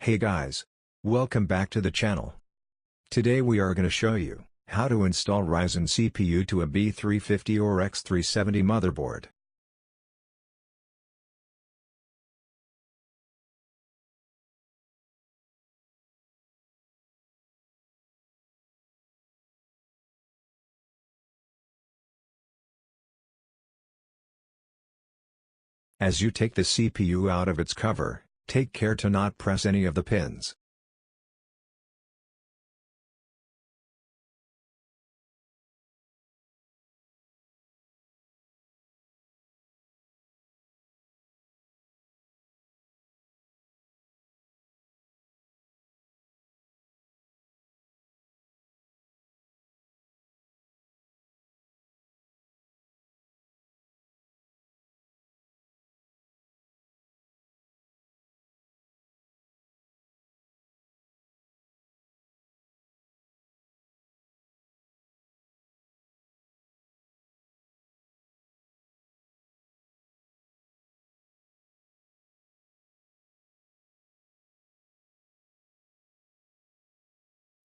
Hey guys! Welcome back to the channel. Today we are going to show you how to install Ryzen CPU to a B350 or X370 motherboard. As you take the CPU out of its cover, take care to not press any of the pins.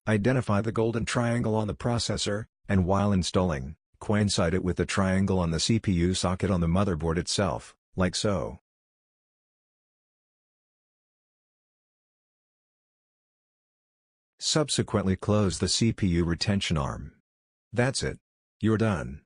Identify the golden triangle on the processor, and while installing, coincide it with the triangle on the CPU socket on the motherboard itself, like so. Subsequently close the CPU retention arm. That's it. You're done.